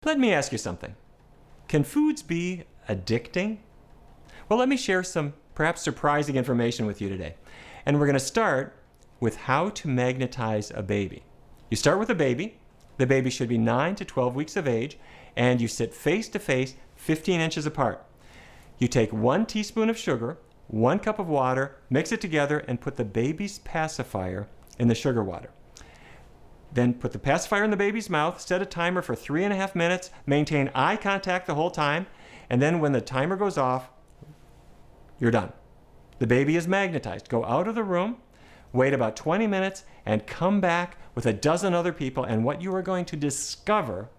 Let me ask you something. Can foods be addicting? Well, let me share some perhaps surprising information with you today. And we're going to start with how to magnetize a baby. You start with a baby. The baby should be 9 to 12 weeks of age, and you sit face to face 15 inches apart. You take 1 teaspoon of sugar, 1 cup of water, mix it together, and put the baby's pacifier in the sugar water. Then put the pacifier in the baby's mouth, set a timer for 3.5 minutes, maintain eye contact the whole time, and then when the timer goes off, you're done. The baby is magnetized. Go out of the room, wait about 20 minutes, and come back with a dozen other people, and what you are going to discover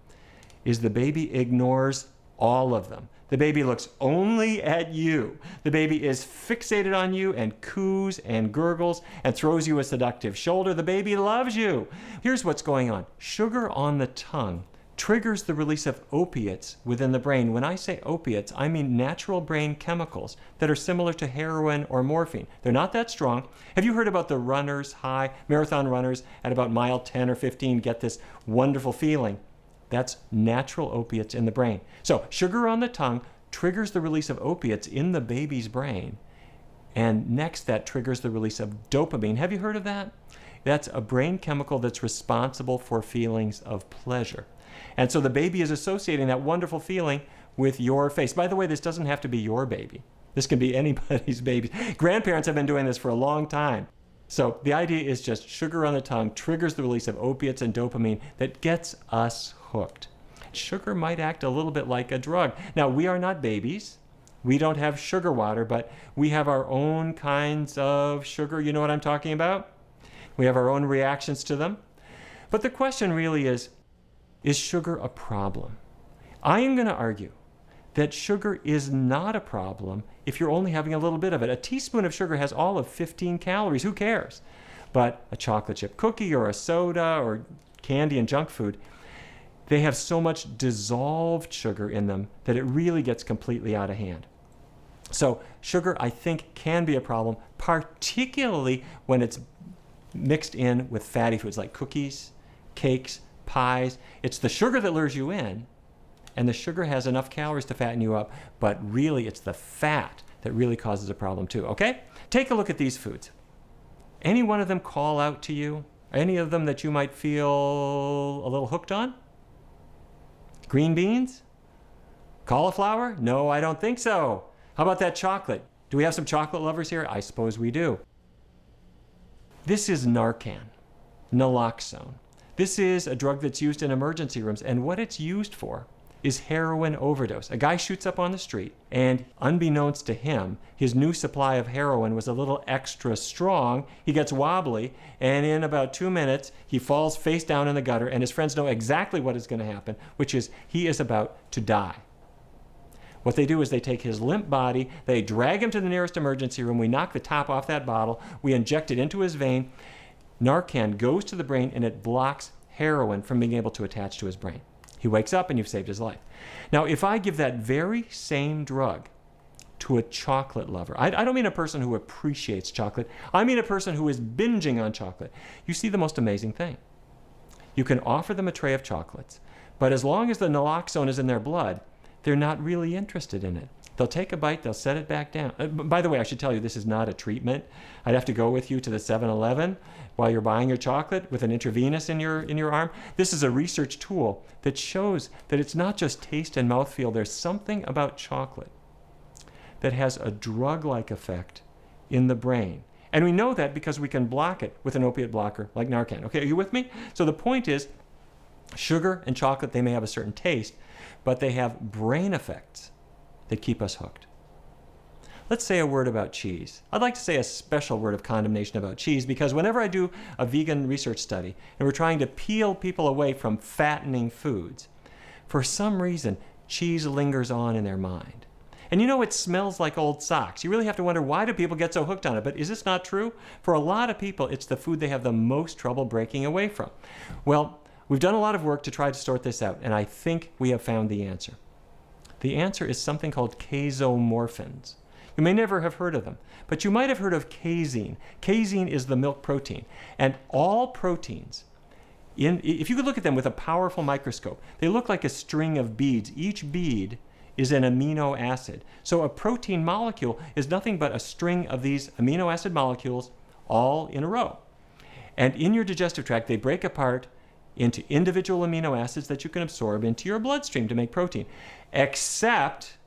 is the baby ignores all of them. The baby looks only at you. The baby is fixated on you and coos and gurgles and throws you a seductive shoulder. The baby loves you. Here's what's going on. Sugar on the tongue triggers the release of opiates within the brain. When I say opiates, I mean natural brain chemicals that are similar to heroin or morphine. They're not that strong. Have you heard about the runners high, marathon runners at about mile 10 or 15 get this wonderful feeling? That's natural opiates in the brain. So sugar on the tongue triggers the release of opiates in the baby's brain. And next, that triggers the release of dopamine. Have you heard of that? That's a brain chemical that's responsible for feelings of pleasure. And so the baby is associating that wonderful feeling with your face. By the way, this doesn't have to be your baby. This can be anybody's baby. Grandparents have been doing this for a long time. So the idea is just sugar on the tongue triggers the release of opiates and dopamine that gets us hooked. Sugar might act a little bit like a drug. Now, we are not babies. We don't have sugar water, but we have our own kinds of sugar. You know what I'm talking about? We have our own reactions to them. But the question really is sugar a problem? I am going to argue that sugar is not a problem if you're only having a little bit of it. A teaspoon of sugar has all of 15 calories. Who cares? But a chocolate chip cookie or a soda or candy and junk food, they have so much dissolved sugar in them that it really gets completely out of hand. So sugar, I think, can be a problem, particularly when it's mixed in with fatty foods like cookies, cakes, pies. It's the sugar that lures you in, and the sugar has enough calories to fatten you up, but really it's the fat that really causes a problem too, okay? Take a look at these foods. Any one of them call out to you? Any of them that you might feel a little hooked on? Green beans? Cauliflower? No, I don't think so. How about that chocolate? Do we have some chocolate lovers here? I suppose we do. This is Narcan, naloxone. This is a drug that's used in emergency rooms, and what it's used for is heroin overdose. A guy shoots up on the street, and unbeknownst to him, his new supply of heroin was a little extra strong. He gets wobbly, and in about 2 minutes, he falls face down in the gutter, and his friends know exactly what is going to happen, which is he is about to die. What they do is they take his limp body, they drag him to the nearest emergency room, we knock the top off that bottle, we inject it into his vein. Narcan goes to the brain, and it blocks heroin from being able to attach to his brain. He wakes up and you've saved his life. Now, if I give that very same drug to a chocolate lover, I don't mean a person who appreciates chocolate, I mean a person who is binging on chocolate, you see the most amazing thing. You can offer them a tray of chocolates, but as long as the naloxone is in their blood, they're not really interested in it. They'll take a bite, they'll set it back down. By the way, I should tell you, this is not a treatment. I'd have to go with you to the 7-Eleven while you're buying your chocolate with an intravenous in your arm. This is a research tool that shows that it's not just taste and mouthfeel. There's something about chocolate that has a drug-like effect in the brain. And we know that because we can block it with an opiate blocker like Narcan. Okay, are you with me? So the point is, sugar and chocolate, they may have a certain taste, but they have brain effects that keep us hooked. Let's say a word about cheese. I'd like to say a special word of condemnation about cheese because whenever I do a vegan research study and we're trying to peel people away from fattening foods, for some reason, cheese lingers on in their mind. And you know, it smells like old socks. You really have to wonder, why do people get so hooked on it? But is this not true? For a lot of people, it's the food they have the most trouble breaking away from. Well, we've done a lot of work to try to sort this out, and I think we have found the answer. The answer is something called casomorphins. You may never have heard of them, but you might have heard of casein. Casein is the milk protein, and all proteins If you could look at them with a powerful microscope, they look like a string of beads. Each bead is an amino acid. So a protein molecule is nothing but a string of these amino acid molecules all in a row. And in your digestive tract, they break apart into individual amino acids that you can absorb into your bloodstream to make protein, except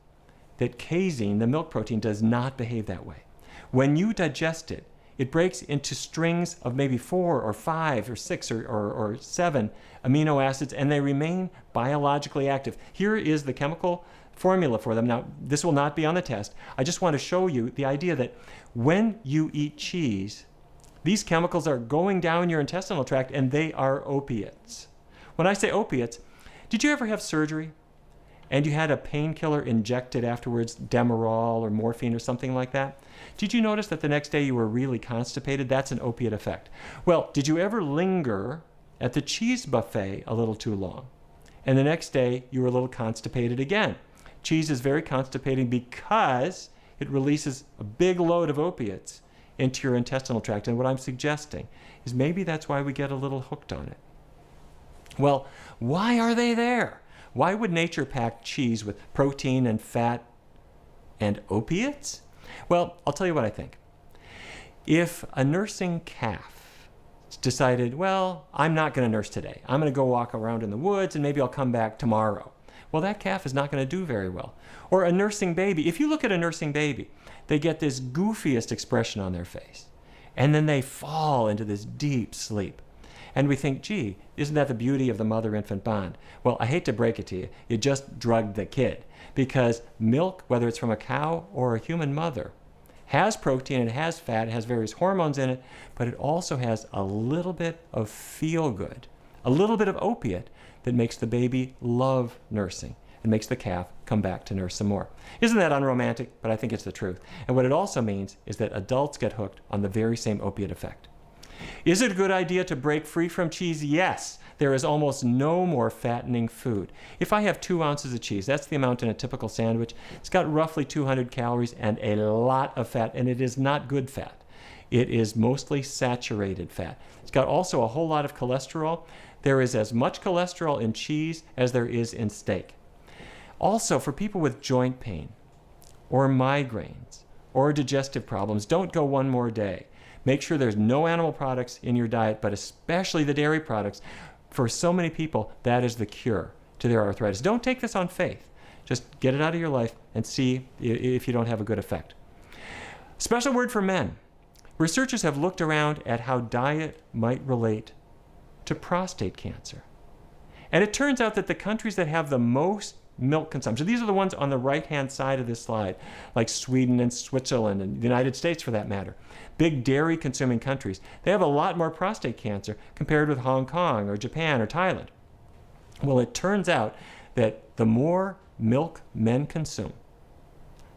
that casein, the milk protein, does not behave that way. When you digest it, it breaks into strings of maybe 4 or 5 or 6 or 7 amino acids, and they remain biologically active. Here is the chemical formula for them. Now, this will not be on the test. I just want to show you the idea that when you eat cheese, these chemicals are going down your intestinal tract, and they are opiates. When I say opiates, did you ever have surgery and you had a painkiller injected afterwards, Demerol or morphine or something like that? Did you notice that the next day you were really constipated? That's an opiate effect. Well, did you ever linger at the cheese buffet a little too long? And the next day you were a little constipated again. Cheese is very constipating because it releases a big load of opiates into your intestinal tract. And what I'm suggesting is maybe that's why we get a little hooked on it. Well, why are they there? Why would nature pack cheese with protein and fat and opiates? Well, I'll tell you what I think. If a nursing calf decided, well, I'm not going to nurse today. I'm going to go walk around in the woods and maybe I'll come back tomorrow. Well, that calf is not going to do very well. Or a nursing baby. If you look at a nursing baby, they get this goofiest expression on their face. And then they fall into this deep sleep. And we think, gee, isn't that the beauty of the mother-infant bond? Well, I hate to break it to you. You just drugged the kid. Because milk, whether it's from a cow or a human mother, has protein, it has fat, it has various hormones in it, but it also has a little bit of feel-good, a little bit of opiate that makes the baby love nursing and makes the calf come back to nurse some more. Isn't that unromantic? But I think it's the truth. And what it also means is that adults get hooked on the very same opiate effect. Is it a good idea to break free from cheese? Yes. There is almost no more fattening food. If I have 2 ounces of cheese, that's the amount in a typical sandwich. It's got roughly 200 calories and a lot of fat, and it is not good fat. It is mostly saturated fat. It's got also a whole lot of cholesterol. There is as much cholesterol in cheese as there is in steak. Also, for people with joint pain or migraines or digestive problems, don't go one more day. Make sure there's no animal products in your diet, but especially the dairy products. For so many people, that is the cure to their arthritis. Don't take this on faith. Just get it out of your life and see if you don't have a good effect. Special word for men. Researchers have looked around at how diet might relate to prostate cancer. And it turns out that the countries that have the most milk consumption, these are the ones on the right-hand side of this slide, like Sweden and Switzerland and the United States for that matter, big dairy-consuming countries, they have a lot more prostate cancer compared with Hong Kong or Japan or Thailand. Well, it turns out that the more milk men consume,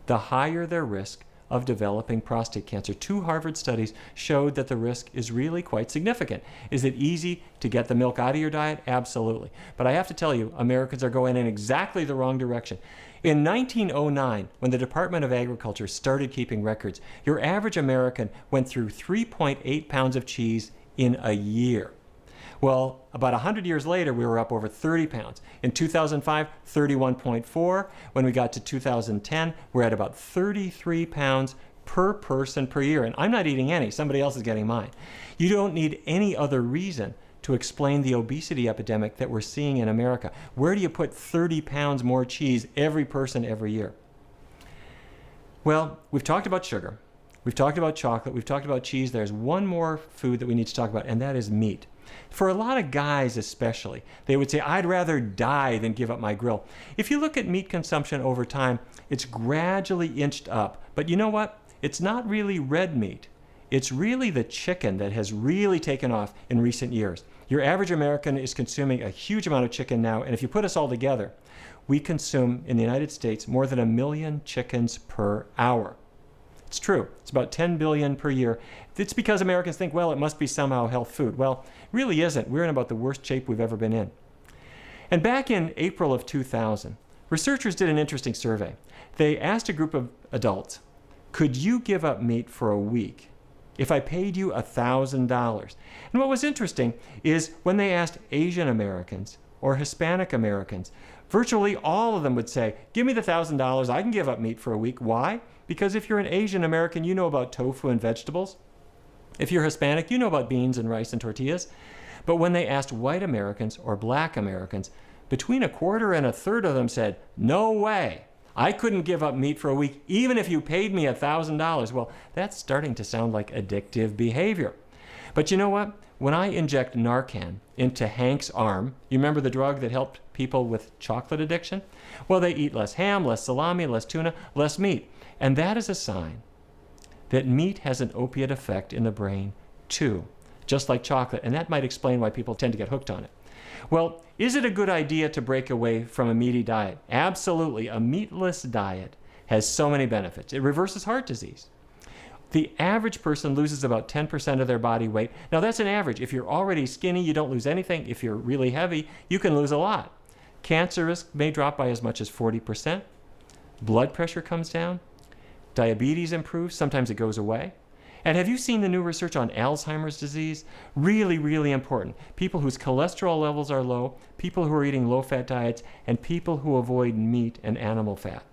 the higher their risk of developing prostate cancer. 2 Harvard studies showed that the risk is really quite significant. Is it easy to get the milk out of your diet? Absolutely. But I have to tell you, Americans are going in exactly the wrong direction. In 1909, when the Department of Agriculture started keeping records, your average American went through 3.8 pounds of cheese in a year. Well, about 100 years later, we were up over 30 pounds. In 2005, 31.4. When we got to 2010, we're at about 33 pounds per person per year. And I'm not eating any. Somebody else is getting mine. You don't need any other reason to explain the obesity epidemic that we're seeing in America. Where do you put 30 pounds more cheese every person every year? Well, we've talked about sugar. We've talked about chocolate. We've talked about cheese. There's one more food that we need to talk about, and that is meat. For a lot of guys especially, they would say, I'd rather die than give up my grill. If you look at meat consumption over time, it's gradually inched up. But you know what? It's not really red meat. It's really the chicken that has really taken off in recent years. Your average American is consuming a huge amount of chicken now, and if you put us all together, we consume in the United States more than 1 million chickens per hour. It's true. It's about 10 billion per year. It's because Americans think, well, it must be somehow health food. Well, it really isn't. We're in about the worst shape we've ever been in. And back in April of 2000, researchers did an interesting survey. They asked a group of adults, could you give up meat for a week if I paid you $1,000? And what was interesting is when they asked Asian Americans or Hispanic Americans, virtually all of them would say, give me the $1,000, I can give up meat for a week. Why? Because if you're an Asian American, you know about tofu and vegetables. If you're Hispanic, you know about beans and rice and tortillas. But when they asked white Americans or black Americans, between a quarter and a third of them said, no way, I couldn't give up meat for a week even if you paid me $1,000. Well, that's starting to sound like addictive behavior. But you know what? When I inject Narcan into Hank's arm, you remember the drug that helped people with chocolate addiction? Well, they eat less ham, less salami, less tuna, less meat. And that is a sign that meat has an opiate effect in the brain too, just like chocolate. And that might explain why people tend to get hooked on it. Well, is it a good idea to break away from a meaty diet? Absolutely. A meatless diet has so many benefits. It reverses heart disease. The average person loses about 10% of their body weight. Now, that's an average. If you're already skinny, you don't lose anything. If you're really heavy, you can lose a lot. Cancer risk may drop by as much as 40%. Blood pressure comes down. Diabetes improves. Sometimes it goes away. And have you seen the new research on Alzheimer's disease? Really, really important. People whose cholesterol levels are low, people who are eating low-fat diets, and people who avoid meat and animal fat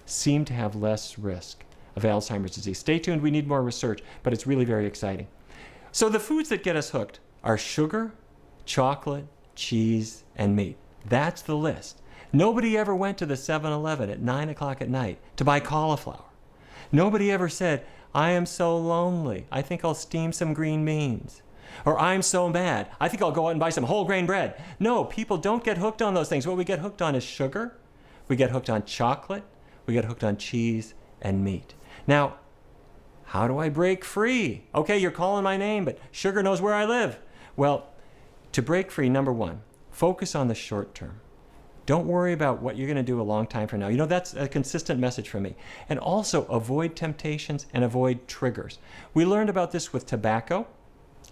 seem to have less risk of Alzheimer's disease. Stay tuned, we need more research, but it's really very exciting. So the foods that get us hooked are sugar, chocolate, cheese, and meat. That's the list. Nobody ever went to the 7-Eleven at 9 o'clock at night to buy cauliflower. Nobody ever said, I am so lonely, I think I'll steam some green beans. Or I'm so mad, I think I'll go out and buy some whole grain bread. No, people don't get hooked on those things. What we get hooked on is sugar, we get hooked on chocolate, we get hooked on cheese and meat. Now, how do I break free? Okay, you're calling my name, but sugar knows where I live. Well, to break free, number one, focus on the short term. Don't worry about what you're going to do a long time from now. You know, that's a consistent message from me. And also avoid temptations and avoid triggers. We learned about this with tobacco.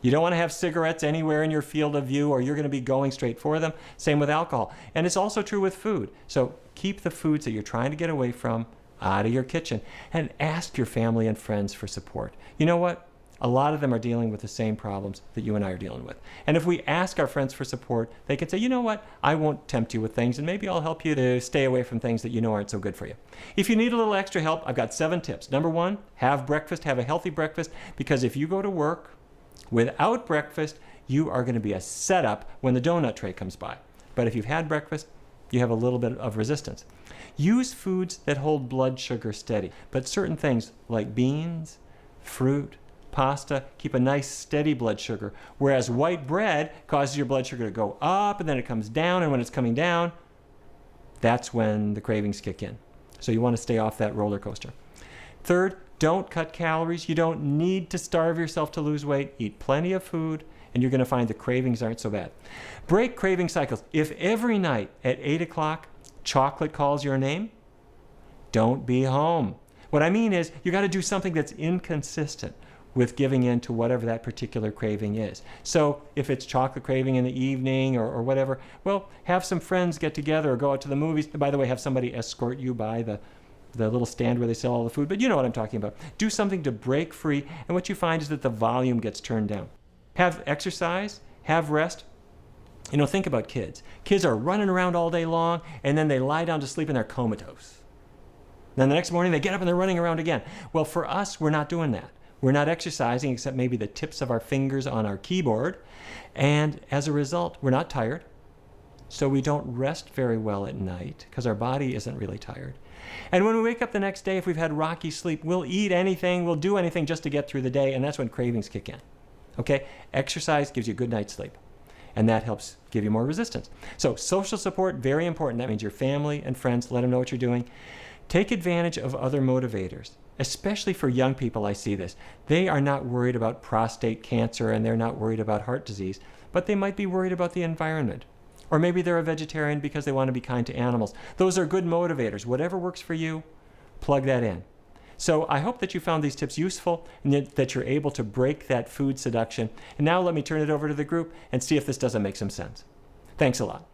You don't want to have cigarettes anywhere in your field of view or you're going to be going straight for them. Same with alcohol. And it's also true with food. So keep the foods that you're trying to get away from out of your kitchen and ask your family and friends for support. You know what? A lot of them are dealing with the same problems that you and I are dealing with. And if we ask our friends for support, they can say, you know what, I won't tempt you with things, and maybe I'll help you to stay away from things that you know aren't so good for you. If you need a little extra help, I've got 7 tips. Number 1, have breakfast, have a healthy breakfast, because if you go to work without breakfast, you are going to be a setup when the donut tray comes by. But if you've had breakfast, you have a little bit of resistance. Use foods that hold blood sugar steady, but certain things like beans, fruit, pasta keep a nice steady blood sugar, whereas white bread causes your blood sugar to go up and then it comes down, and when it's coming down, that's when the cravings kick in. So you want to stay off that roller coaster. Third, don't cut calories. You don't need to starve yourself to lose weight. Eat plenty of food and you're going to find the cravings aren't so bad. Break craving cycles. If every night at 8 o'clock chocolate calls your name, don't be home. What I mean is you got to do something that's inconsistent with giving in to whatever that particular craving is. So if it's chocolate craving in the evening or whatever, well, have some friends get together or go out to the movies. By the way, have somebody escort you by the little stand where they sell all the food. But you know what I'm talking about. Do something to break free, and what you find is that the volume gets turned down. Have exercise, have rest. You know, think about kids. Kids are running around all day long, and then they lie down to sleep and they're comatose. Then the next morning they get up and they're running around again. Well, for us, we're not doing that. We're not exercising except maybe the tips of our fingers on our keyboard. And as a result, we're not tired. So we don't rest very well at night because our body isn't really tired. And when we wake up the next day, if we've had rocky sleep, we'll eat anything, we'll do anything just to get through the day. And that's when cravings kick in. Okay? Exercise gives you a good night's sleep. And that helps give you more resistance. So social support, very important. That means your family and friends, let them know what you're doing. Take advantage of other motivators. Especially for young people, I see this. They are not worried about prostate cancer and they're not worried about heart disease, but they might be worried about the environment. Or maybe they're a vegetarian because they want to be kind to animals. Those are good motivators. Whatever works for you, plug that in. So I hope that you found these tips useful and that you're able to break that food seduction. And now let me turn it over to the group and see if this doesn't make some sense. Thanks a lot.